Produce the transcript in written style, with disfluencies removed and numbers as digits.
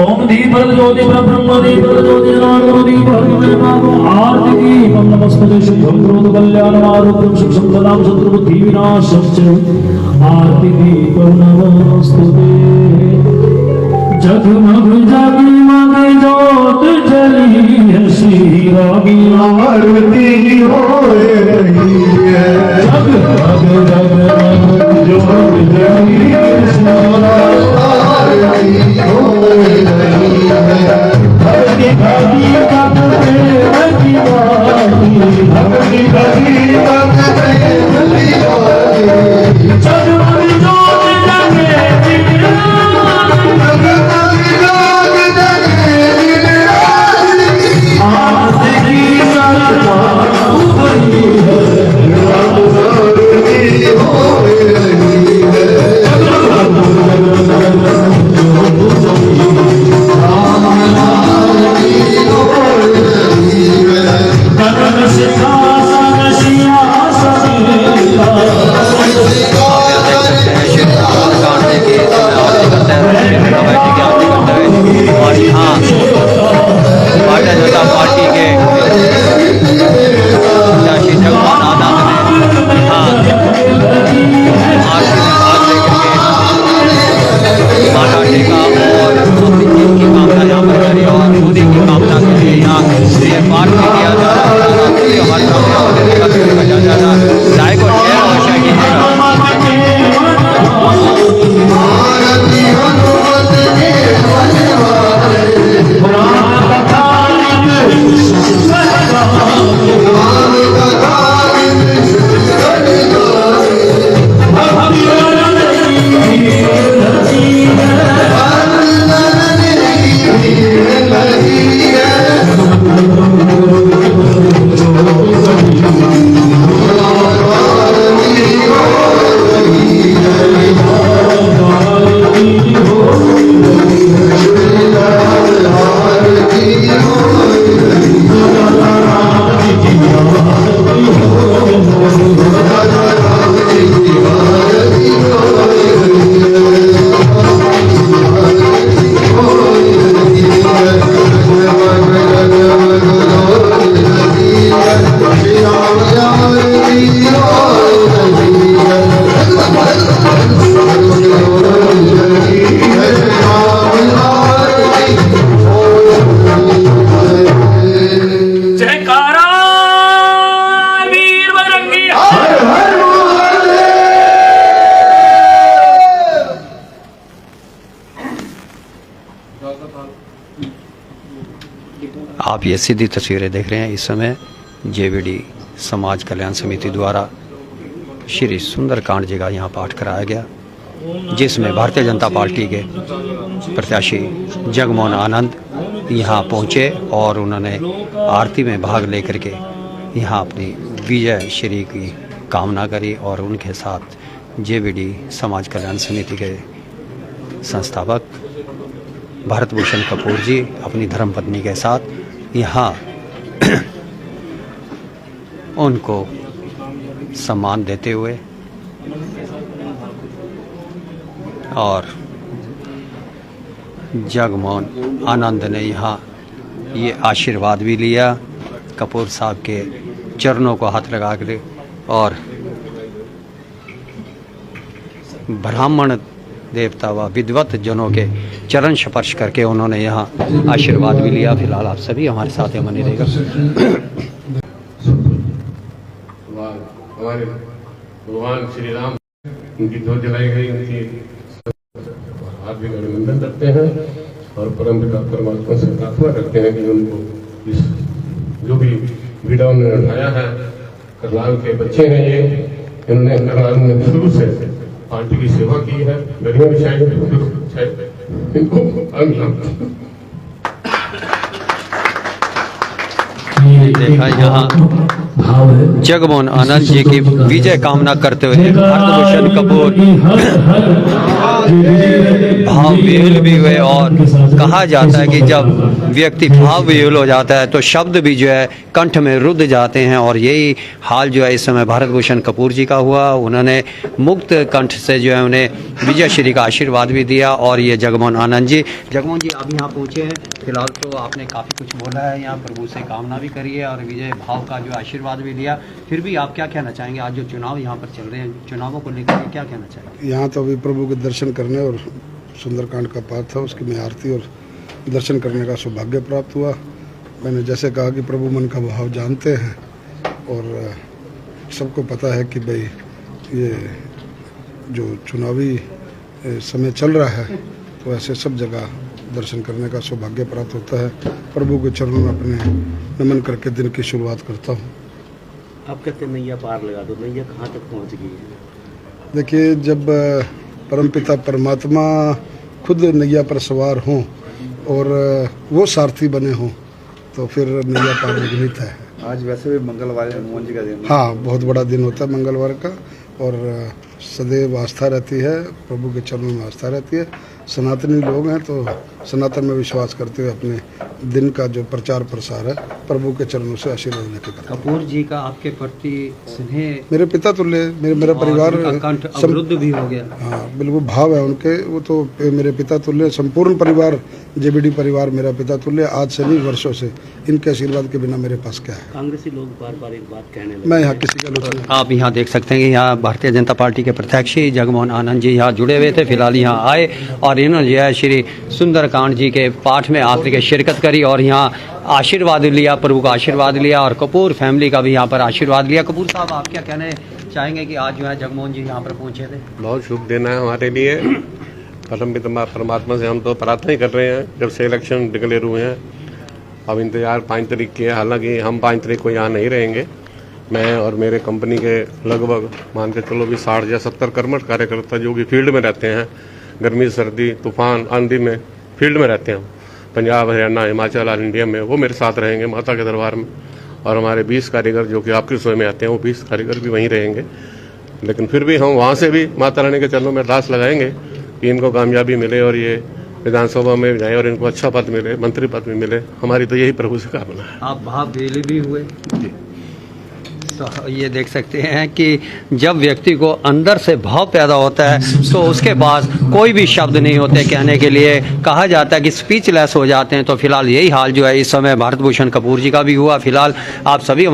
ओम दीप ज्योति ब्रह्म दीप ज्योति नाम दीप आरती दीप नमस्ते शुभम क्रोध कल्याण आरोग्यम सुख संपदाम शत्रु बुद्धि विनाशश्च आरती दीप नमस्ते जगमग जगमग ज्योत जली है श्री रागी आरती हो रही है जगमग जगमग ज्योत जली है आरती हो रही है भक्ति भक्ति करते दीवानी भक्ति भक्ति करते दीवानी जगमग ज्योत जले आप ये सीधी तस्वीरें देख रहे हैं। इस समय जेवीडी समाज कल्याण समिति द्वारा श्री सुंदरकांड जी का यहाँ पाठ कराया गया, जिसमें भारतीय जनता पार्टी के प्रत्याशी जगमोहन आनंद यहाँ पहुँचे और उन्होंने आरती में भाग लेकर के यहाँ अपनी विजय श्री की कामना करी। और उनके साथ जेवीडी समाज कल्याण समिति के संस्थापक भारत भूषण कपूर जी अपनी धर्मपत्नी के साथ यहाँ उनको सम्मान देते हुए और जगमोहन आनंद ने यहाँ ये आशीर्वाद भी लिया कपूर साहब के चरणों को हाथ लगा कर, और ब्राह्मण देवता व विद्वत जनों के चरण स्पर्श करके उन्होंने यहाँ आशीर्वाद भी लिया। फिलहाल आप सभी हमारे साथ बने रहेगा। हमारे भगवान श्री राम उनकी ध्वज जलाई गई, उनकी हाथ भी अभिनंदन करते हैं और परम पिता परमात्मा से प्रार्थना करते हैं कि उनको इस जो भी बीड़ा उन्होंने उठाया है, करनाल के बच्चे हैं ये, इन्होंने करनाल में शुरू से पार्टी की सेवा की है, गरिमा भी शायद इनको देखा यहाँ जगमोहन आनंद जी की विजय कामना करते हुए भारत भूषण कपूर भाव विहुल भी हुए। और कहा जाता है कि जब व्यक्ति भाव विह्वल हो जाता है तो शब्द भी जो है कंठ में रुद्ध जाते हैं। और यही हाल जो है इस समय भारत भूषण कपूर जी का हुआ। उन्होंने मुक्त कंठ से जो है उन्हें विजय श्री का आशीर्वाद भी दिया। और ये जगमोहन आनंद जी, जगमोहन जी आप यहाँ पहुँचे हैं, फिलहाल तो आपने काफ़ी कुछ बोला है, यहाँ प्रभु से कामना भी करी है और विजय भाव का जो आशीर्वाद भी लिया। फिर भी आप क्या कहना चाहेंगे, आज जो चुनाव यहाँ पर चल रहे हैं, चुनावों को लेकर के क्या कहना चाहेंगे? यहाँ तो अभी प्रभु के दर्शन करने और सुंदरकांड का पाठ था, उसकी मैं आरती और दर्शन करने का सौभाग्य प्राप्त हुआ। मैंने जैसे कहा कि प्रभु मन का भाव जानते हैं और सबको पता है कि भाई ये जो चुनावी समय चल रहा है तो ऐसे सब जगह दर्शन करने का सौभाग्य प्राप्त होता है। प्रभु के चरणों में अपने नमन करके दिन की शुरुआत करता हूँ। आप कहते नैया पार लगा दो, नैया कहाँ तक पहुँच गई है? देखिए, जब परमपिता परमात्मा खुद नैया पर सवार हों और वो सारथी बने हों तो फिर नैया पार निगमित है। आज वैसे भी मंगलवार हनुमान जी का दिन है। हाँ, बहुत बड़ा दिन होता है मंगलवार का और सदैव आस्था रहती है, प्रभु के चरणों में आस्था रहती है। सनातनी लोग हैं तो सनातन में विश्वास करते हुए अपने दिन का जो प्रचार प्रसार है प्रभु के चरणों से आशीर्वाद लेके करते हैं। कपूर जी का आपके प्रति स्नेह, मेरे पिता तुल्य, मेरा परिवार कंठ अवरुद्ध भी हो गया। हाँ, बिल्कुल भाव है उनके, वो तो मेरे पिता तुल्य, संपूर्ण परिवार जेबीडी परिवार मेरा पिता तुल्य। आज से नहीं, वर्षों से इनके आशीर्वाद के बिना मेरे पास क्या है। कांग्रेसी लोग बार बार एक बात कहने लगे। मैं यहाँ किसी का आलोचना आप यहाँ देख सकते हैं कि यहाँ भारतीय जनता पार्टी के प्रत्याशी जगमोहन आनंद जी यहाँ जुड़े हुए थे। फिलहाल यहाँ आए और इन्होंने जो है श्री सुंदरकांड जी के पाठ में आकर के शिरकत करी और यहाँ आशीर्वाद लिया, प्रभु का आशीर्वाद लिया और कपूर फैमिली का भी यहाँ पर आशीर्वाद लिया। कपूर साहब, आप क्या कहने चाहेंगे कि आज जो है जगमोहन जी यहाँ पर पहुँचे थे? बहुत शुभ दिन है हमारे लिए। परमपिता परमात्मा से हम तो प्रार्थना ही कर रहे हैं जब से इलेक्शन डिक्लेयर हुए हैं। अब इंतजार 5 तारीख की है, हालांकि हम 5 तारीख को यहाँ नहीं रहेंगे। मैं और मेरे कंपनी के लगभग मान के चलो भी 60 या 70 कर्मठ कार्यकर्ता जो कि फील्ड में रहते हैं, गर्मी सर्दी तूफान आंधी में फील्ड में रहते हैं, पंजाब हरियाणा हिमाचल ऑल इंडिया में, वो मेरे साथ रहेंगे माता के दरबार में। और हमारे 20 कारीगर जो कि आपकी रसोई में आते हैं वो 20 कारीगर भी वहीं रहेंगे। लेकिन फिर भी हम वहाँ से भी माता रानी के चरणों में अरदास लगाएंगे कि इनको कामयाबी मिले और ये विधानसभा में जाए और इनको अच्छा पद मिले, मंत्री पद भी मिले। हमारी तो यही प्रभु से कामना है। आप भाव विह्वल भी हुए। तो ये देख सकते हैं कि जब व्यक्ति को अंदर से भाव पैदा होता है तो उसके पास कोई भी शब्द नहीं होते कहने के लिए। कहा जाता है कि स्पीचलेस हो जाते हैं। तो फिलहाल यही हाल जो है इस समय भारत भूषण कपूर जी का भी हुआ। फिलहाल आप सभी